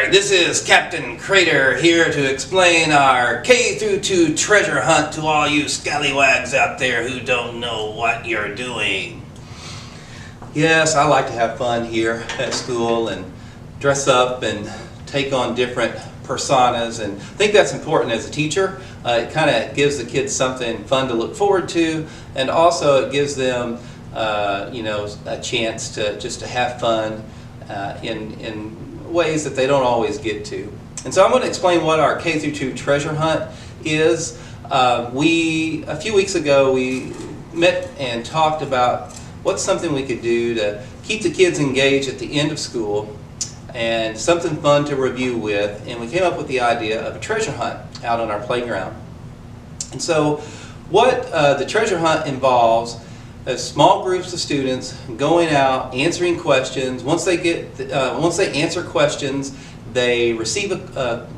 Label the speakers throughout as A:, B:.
A: there, this is Captain Crater here to explain our K-2 treasure hunt to all you scallywags out there who don't know what you're doing. Yes, I like to have fun here at school and dress up and take on different personas, and I think that's important as a teacher. It kind of gives the kids something fun to look forward to, and also it gives them a chance to just to have fun in ways that they don't always get to. And so I'm going to explain what our K-2 treasure hunt is. A few weeks ago we met and talked about what's something we could do to keep the kids engaged at the end of school and something fun to review with, and we came up with the idea of a treasure hunt out on our playground. And so what the treasure hunt involves is small groups of students going out answering questions. Once they answer questions, they receive a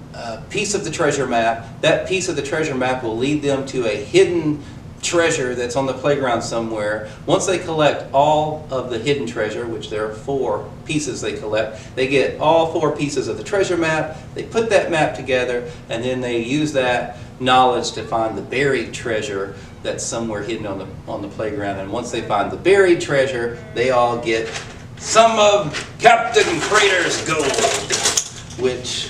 A: piece of the treasure map. That piece of the treasure map will lead them to a hidden treasure that's on the playground somewhere. Once they collect all of the hidden treasure, which there are 4 pieces they collect, they get all 4 pieces of the treasure map, they put that map together, and then they use that knowledge to find the buried treasure that's somewhere hidden on the playground. And once they find the buried treasure, they all get some of Captain Crater's gold, which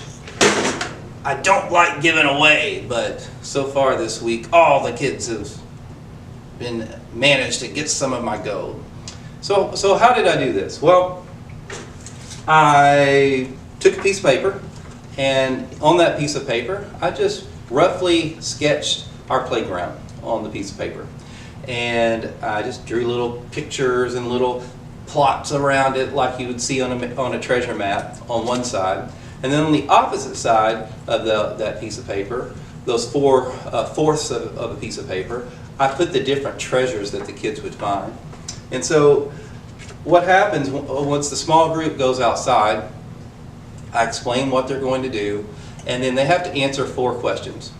A: I don't like giving away, but so far this week all the kids have managed to get some of my gold. So how did I do this? Well, I took a piece of paper, and on that piece of paper I just roughly sketched our playground on the piece of paper, and I just drew little pictures and little plots around it like you would see on a treasure map on one side, and then on the opposite side of that piece of paper, those 4 fourths of a piece of paper, I put the different treasures that the kids would find. And so what happens once the small group goes outside, I explain what they're going to do, and then they have to answer 4 questions,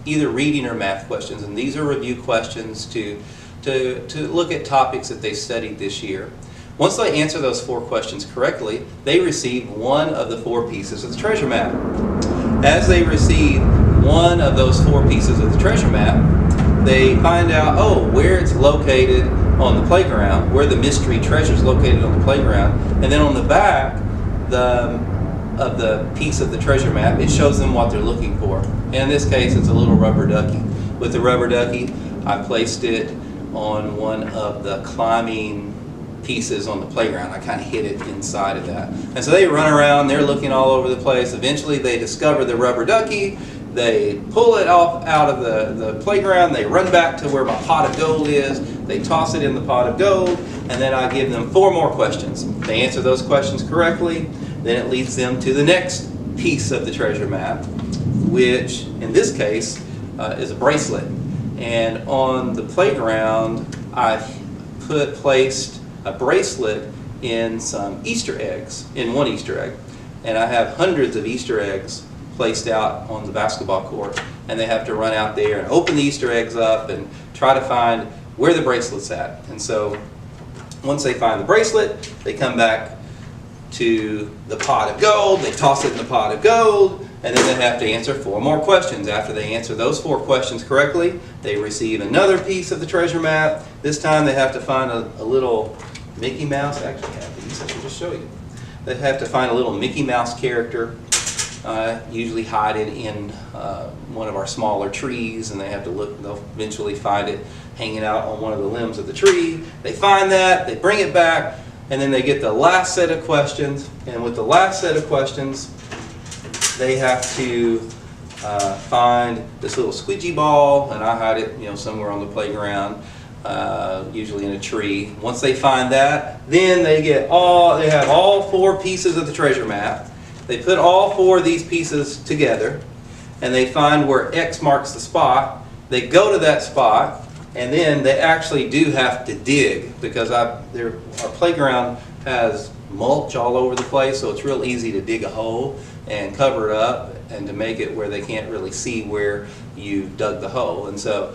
A: either reading or math questions, and these are review questions to look at topics that they studied this year. Once they answer those 4 questions correctly, they receive one of the 4 pieces of the treasure map. As they receive one of those 4 pieces of the treasure map, they find out, where it's located on the playground, where the mystery treasure is located on the playground, and then on the back of the piece of the treasure map, it shows them what they're looking for. And in this case, it's a little rubber ducky. With the rubber ducky, I placed it on one of the climbing pieces on the playground. I kind of hid it inside of that. And so they run around, they're looking all over the place. Eventually they discover the rubber ducky, they pull it off out of the playground, they run back to where my pot of gold is, they toss it in the pot of gold, and then I give them 4 more questions. They answer those questions correctly, then it leads them to the next piece of the treasure map, which in this case is a bracelet. And on the playground I've placed a bracelet in some Easter eggs, in one Easter egg. And I have hundreds of Easter eggs placed out on the basketball court, and they have to run out there and open the Easter eggs up and try to find where the bracelet's at. And so once they find the bracelet, they come back to the pot of gold, they toss it in the pot of gold, and then they have to answer 4 more questions. After they answer those 4 questions correctly, they receive another piece of the treasure map. This time they have to find a little Mickey Mouse. Actually, I have these. I should just show you. They have to find a little Mickey Mouse character. Usually hide it in one of our smaller trees, and they have to look. They'll eventually find it hanging out on one of the limbs of the tree. They find that, they bring it back, and then they get the last set of questions. And with the last set of questions, they have to find this little squidgy ball, and I hide it, somewhere on the playground, usually in a tree. Once they find that, then they have all 4 pieces of the treasure map. They put all 4 of these pieces together, and they find where X marks the spot. They go to that spot, and then they actually do have to dig, because our playground has mulch all over the place, so it's real easy to dig a hole and cover it up and to make it where they can't really see where you dug the hole. And so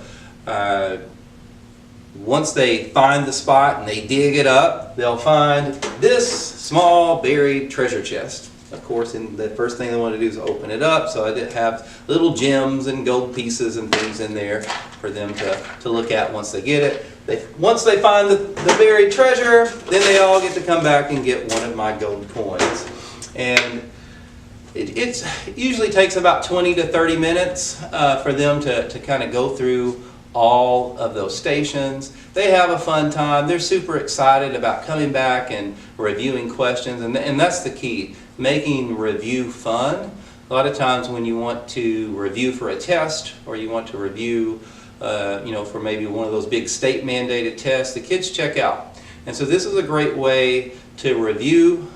A: once they find the spot and they dig it up, they'll find this small buried treasure chest. of course, and the first thing they want to do is open it up. So I did have little gems and gold pieces and things in there for them to look at once they get it. Once they find the buried treasure, then they all get to come back and get one of my gold coins. And it usually takes about 20 to 30 minutes for them to kind of go through all of those stations. They have a fun time. They're super excited about coming back and reviewing questions, and that's the key, making review fun. A lot of times when you want to review for a test, or you want to review for maybe one of those big state mandated tests, the kids check out. And so this is a great way to review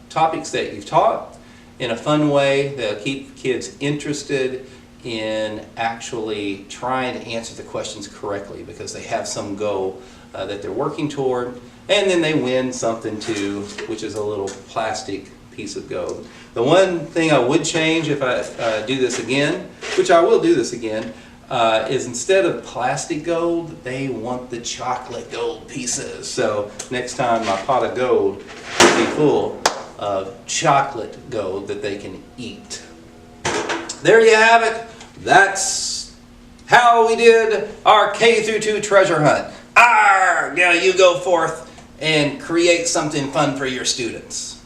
A: topics that you've taught in a fun way that'll keep kids interested in actually trying to answer the questions correctly, because they have some goal that they're working toward, and then they win something too, which is a little plastic piece of gold. The one thing I would change if I do this again, which I will do this again, is instead of plastic gold, they want the chocolate gold pieces. So next time my pot of gold will be full of chocolate gold that they can eat. There you have it. That's how we did our K through 2 treasure hunt. Now you go forth and create something fun for your students.